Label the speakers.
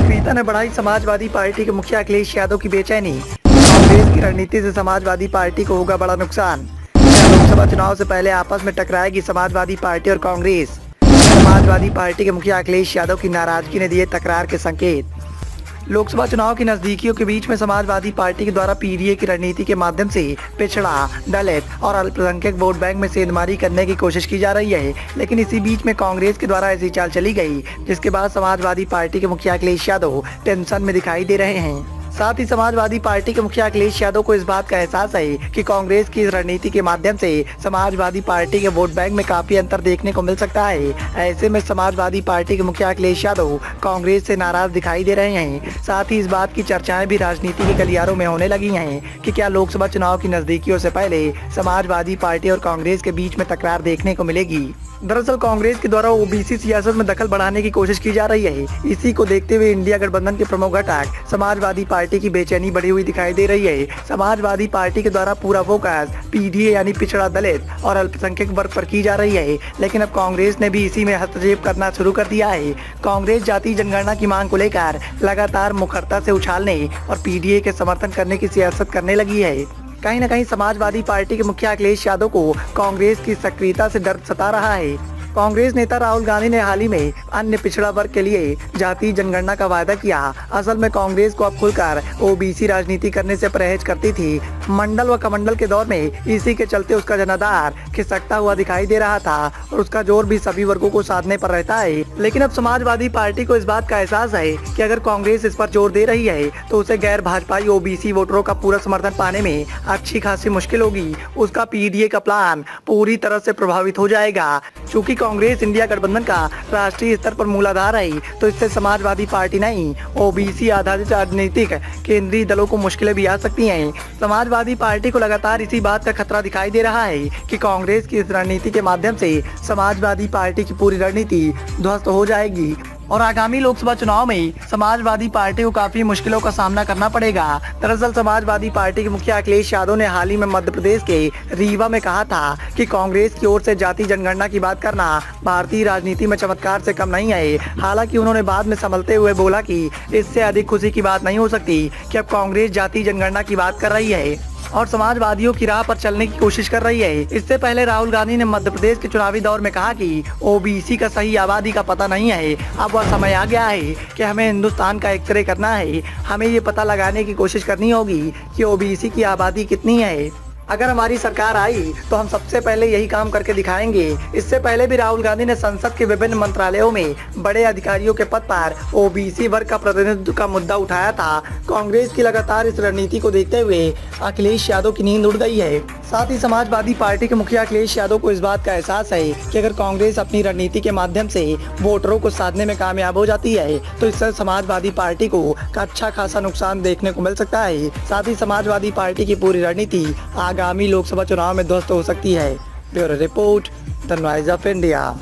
Speaker 1: पीता ने बढ़ाई समाजवादी पार्टी के मुखिया अखिलेश यादव की बेचैनी। कांग्रेस की रणनीति से समाजवादी पार्टी को होगा बड़ा नुकसान। लोकसभा चुनाव से पहले आपस में टकराएगी समाजवादी पार्टी और कांग्रेस। समाजवादी पार्टी के मुखिया अखिलेश यादव की नाराजगी ने दिए तकरार के संकेत। लोकसभा चुनाव की नजदीकियों के बीच में समाजवादी पार्टी के द्वारा पीडीए की रणनीति के माध्यम से पिछड़ा, दलित और अल्पसंख्यक वोट बैंक में सेंधमारी करने की कोशिश की जा रही है। लेकिन इसी बीच में कांग्रेस के द्वारा ऐसी चाल चली गई, जिसके बाद समाजवादी पार्टी के मुखिया अखिलेश यादव टेंशन में दिखाई दे रहे हैं। साथ ही समाजवादी पार्टी के मुखिया अखिलेश यादव को इस बात का एहसास है कि कांग्रेस की इस रणनीति के माध्यम से समाजवादी पार्टी के वोट बैंक में काफी अंतर देखने को मिल सकता है। ऐसे में समाजवादी पार्टी के मुखिया अखिलेश यादव कांग्रेस से नाराज दिखाई दे रहे हैं। साथ ही इस बात की चर्चाएं भी राजनीति के गलियारों में होने लगी हैं कि क्या लोकसभा चुनाव की नजदीकियों से पहले समाजवादी पार्टी और कांग्रेस के बीच में तकरार देखने को मिलेगी। दरअसल कांग्रेस के द्वारा ओबीसी सियासत में दखल बढ़ाने की कोशिश की जा रही है। इसी को देखते हुए इंडिया गठबंधन के प्रमुख घटक समाजवादी पार्टी की बेचैनी बढ़ी हुई दिखाई दे रही है। समाजवादी पार्टी के द्वारा पूरा फोकस पीडीए यानी पिछड़ा, दलित और अल्पसंख्यक वर्ग पर की जा रही है। लेकिन अब कांग्रेस ने भी इसी में हस्तक्षेप करना शुरू कर दिया है। कांग्रेस जाति जनगणना की मांग को लेकर लगातार मुखरता से उछालने और पीडीए के समर्थन करने की सियासत करने लगी है। कहीं न कहीं समाजवादी पार्टी के मुखिया अखिलेश यादव को कांग्रेस की सक्रियता से डर सता रहा है। कांग्रेस नेता राहुल गांधी ने हाल ही में अन्य पिछड़ा वर्ग के लिए जाति जनगणना का वायदा किया। असल में कांग्रेस को अब खुलकर ओबीसी राजनीति करने से परहेज करती थी। मंडल व कमंडल के दौर में इसी के चलते उसका जनाधार खिसकता हुआ दिखाई दे रहा था और उसका जोर भी सभी वर्गों को साधने पर रहता है। लेकिन अब समाजवादी पार्टी को इस बात का एहसास है कि अगर कांग्रेस इस पर जोर दे रही है तो उसे गैर भाजपाई ओबीसी वोटरों का पूरा समर्थन पाने में अच्छी खासी मुश्किल होगी। उसका पीडीए का प्लान पूरी तरह से प्रभावित हो जाएगा। चूँकि कांग्रेस इंडिया गठबंधन का राष्ट्रीय स्तर पर मूलाधार है, तो इससे समाजवादी पार्टी नहीं ओबीसी आधारित राजनीतिक केंद्रीय दलों को मुश्किलें भी आ सकती हैं। समाजवादी पार्टी को लगातार इसी बात का खतरा दिखाई दे रहा है कि कांग्रेस की इस रणनीति के माध्यम से समाजवादी पार्टी की पूरी रणनीति ध्वस्त हो जाएगी और आगामी लोकसभा चुनाव में समाजवादी पार्टी को काफी मुश्किलों का सामना करना पड़ेगा। दरअसल समाजवादी पार्टी के मुखिया अखिलेश यादव ने हाल ही में मध्य प्रदेश के रीवा में कहा था कि कांग्रेस की ओर से जाति जनगणना की बात करना भारतीय राजनीति में चमत्कार से कम नहीं है। हालांकि उन्होंने बाद में संभलते हुए बोला कि इससे अधिक खुशी की बात नहीं हो सकती कि अब कांग्रेस जाति जनगणना की बात कर रही है और समाजवादियों की राह पर चलने की कोशिश कर रही है। इससे पहले राहुल गांधी ने मध्य प्रदेश के चुनावी दौर में कहा कि ओबीसी का सही आबादी का पता नहीं है। अब वह समय आ गया है कि हमें हिंदुस्तान का एक्सरे करना है। हमें ये पता लगाने की कोशिश करनी होगी कि ओबीसी की आबादी कितनी है। अगर हमारी सरकार आई तो हम सबसे पहले यही काम करके दिखाएंगे। इससे पहले भी राहुल गांधी ने संसद के विभिन्न मंत्रालयों में बड़े अधिकारियों के पद पर ओबीसी वर्ग का प्रतिनिधित्व का मुद्दा उठाया था। कांग्रेस की लगातार इस रणनीति को देखते हुए अखिलेश यादव की नींद उड़ गई है। साथ ही समाजवादी पार्टी के मुखिया अखिलेश यादव को इस बात का एहसास है कि अगर कांग्रेस अपनी रणनीति के माध्यम से वोटरों को साधने में कामयाब हो जाती है तो इससे समाजवादी पार्टी को अच्छा खासा नुकसान देखने को मिल सकता है। साथ ही समाजवादी पार्टी की पूरी रणनीति आगामी लोकसभा चुनाव में ध्वस्त हो सकती है। Bureau report, the noise of India.